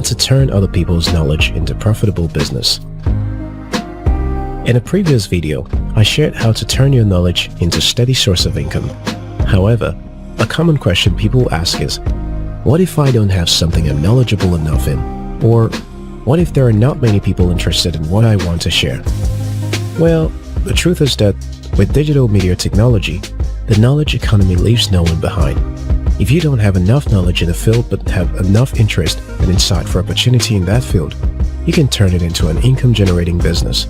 to turn other people's knowledge into profitable business. In a previous video, I shared how to turn your knowledge into a steady source of income. However, a common question people ask is, what if I don't have something I'm knowledgeable enough in? Or, what if there are not many people interested in what I want to share? Well, the truth is that with digital media technology, the knowledge economy leaves no one behind. If you don't have enough knowledge in a field but have enough interest and insight for opportunity in that field, you can turn it into an income-generating business.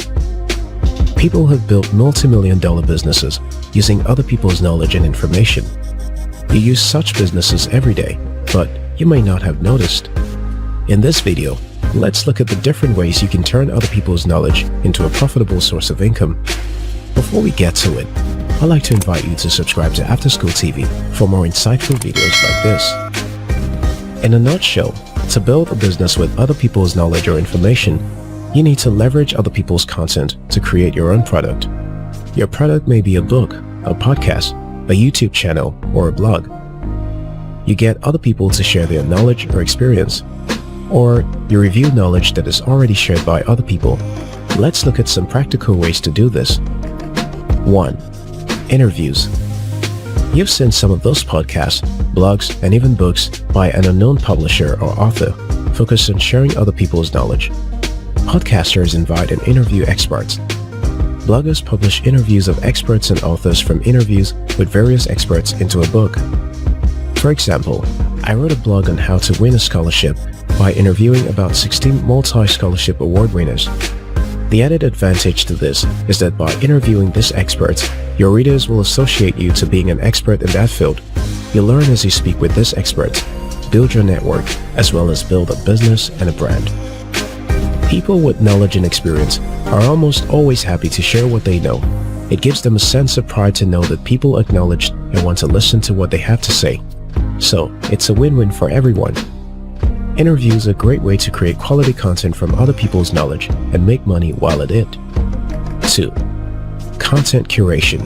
People have built multi-million-dollar businesses using other people's knowledge and information. You use such businesses every day, but you may not have noticed. In this video, let's look at the different ways you can turn other people's knowledge into a profitable source of income. Before we get to it, I'd like to invite you to subscribe to After School TV for more insightful videos like this. In a nutshell, to build a business with other people's knowledge or information, you need to leverage other people's content to create your own product. Your product may be a book, a podcast, a YouTube channel, or a blog. You get other people to share their knowledge or experience, or you review knowledge that is already shared by other people. Let's look at some practical ways to do this. 1. Interviews. You've seen some of those podcasts, blogs, and even books by an unknown publisher or author focused on sharing other people's knowledge. Podcasters invite and interview experts. Bloggers publish interviews of experts and authors from interviews with various experts into a book. For example, I wrote a blog on how to win a scholarship by interviewing about 16 multi-scholarship award winners. The added advantage to this is that by interviewing these experts, your readers will associate you to being an expert in that field. You'll learn as you speak with these experts, build your network, as well as build a business and a brand. People with knowledge and experience are almost always happy to share what they know. It gives them a sense of pride to know that people acknowledge and want to listen to what they have to say. So, it's a win-win for everyone. Interviews are a great way to create quality content from other people's knowledge and make money while at it. 2. Content curation.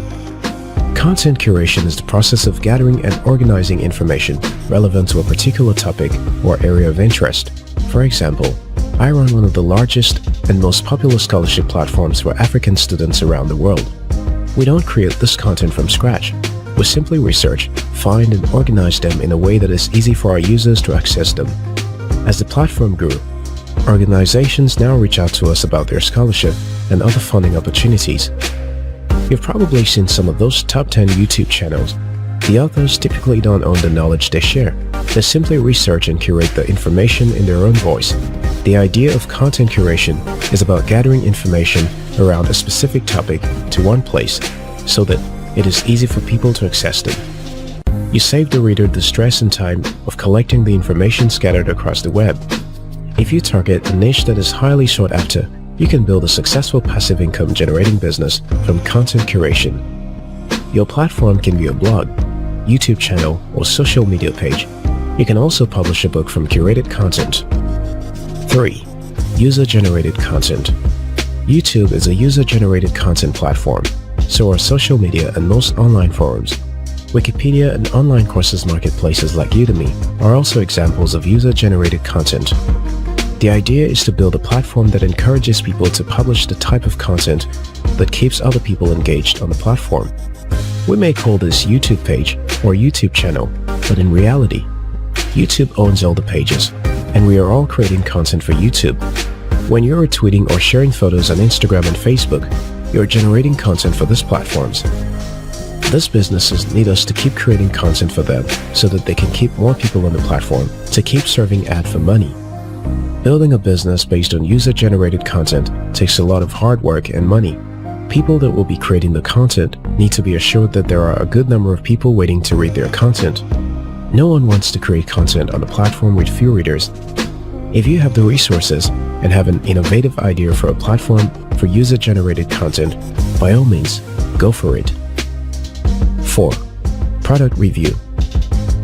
Content curation is the process of gathering and organizing information relevant to a particular topic or area of interest. For example, I run one of the largest and most popular scholarship platforms for African students around the world. We don't create this content from scratch. We simply research, find, and organize them in a way that is easy for our users to access them. As the platform grew, organizations now reach out to us about their scholarship and other funding opportunities. You've probably seen some of those top 10 YouTube channels. The authors typically don't own the knowledge they share. They simply research and curate the information in their own voice. The idea of content curation is about gathering information around a specific topic to one place so that it is easy for people to access them. You save the reader the stress and time of collecting the information scattered across the web. If you target a niche that is highly sought after, you can build a successful passive income generating business from content curation. Your platform can be a blog, YouTube channel, or social media page. You can also publish a book from curated content. 3. User-generated content. YouTube is a user-generated content platform, so are social media and most online forums. Wikipedia and online courses marketplaces like Udemy are also examples of user-generated content. The idea is to build a platform that encourages people to publish the type of content that keeps other people engaged on the platform. We may call this YouTube page or YouTube channel, but in reality, YouTube owns all the pages, and we are all creating content for YouTube. When you're tweeting or sharing photos on Instagram and Facebook, you're generating content for these platforms. These businesses need us to keep creating content for them so that they can keep more people on the platform to keep serving ad for money. Building a business based on user-generated content takes a lot of hard work and money. People that will be creating the content need to be assured that there are a good number of people waiting to read their content. No one wants to create content on a platform with few readers. If you have the resources and have an innovative idea for a platform for user-generated content, by all means, go for it. 4. Product review.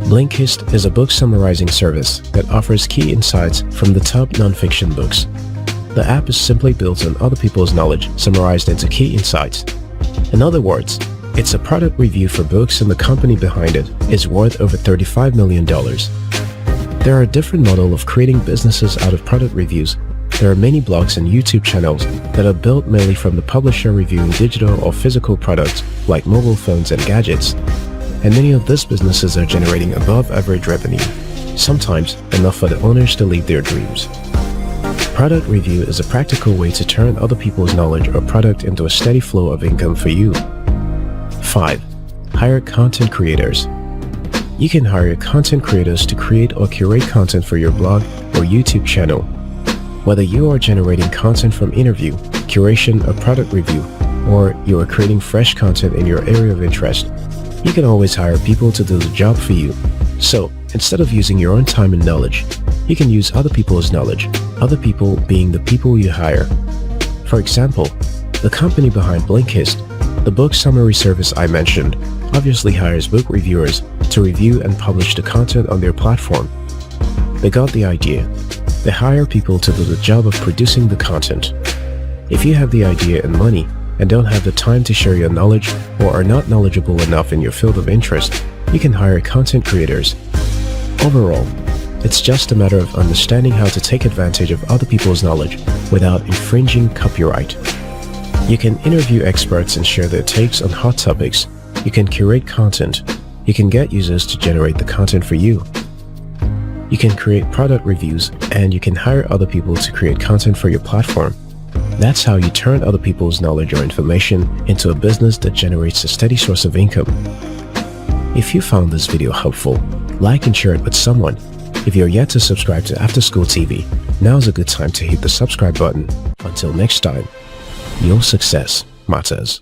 Blinkist is a book summarizing service that offers key insights from the top nonfiction books. The app is simply built on other people's knowledge summarized into key insights. In other words, it's a product review for books and the company behind it is worth over $35 million. There are different models of creating businesses out of product reviews. There are many blogs and YouTube channels that are built mainly from the publisher reviewing digital or physical products like mobile phones and gadgets. And many of these businesses are generating above average revenue, sometimes enough for the owners to live their dreams. Product review is a practical way to turn other people's knowledge or product into a steady flow of income for you. 5. Hire content creators. You can hire content creators to create or curate content for your blog or YouTube channel. Whether you are generating content from interview, curation, or product review, or you are creating fresh content in your area of interest, you can always hire people to do the job for you. So, instead of using your own time and knowledge, you can use other people's knowledge, other people being the people you hire. For example, the company behind Blinkist, the book summary service I mentioned, obviously hires book reviewers to review and publish the content on their platform. They got the idea. They hire people to do the job of producing the content. If you have the idea and money and don't have the time to share your knowledge or are not knowledgeable enough in your field of interest, you can hire content creators. Overall, it's just a matter of understanding how to take advantage of other people's knowledge without infringing copyright. You can interview experts and share their takes on hot topics. You can curate content. You can get users to generate the content for you. You can create product reviews, and you can hire other people to create content for your platform. That's how you turn other people's knowledge or information into a business that generates a steady source of income. If you found this video helpful, like and share it with someone. If you're yet to subscribe to After School TV, now's a good time to hit the subscribe button. Until next time, your success matters.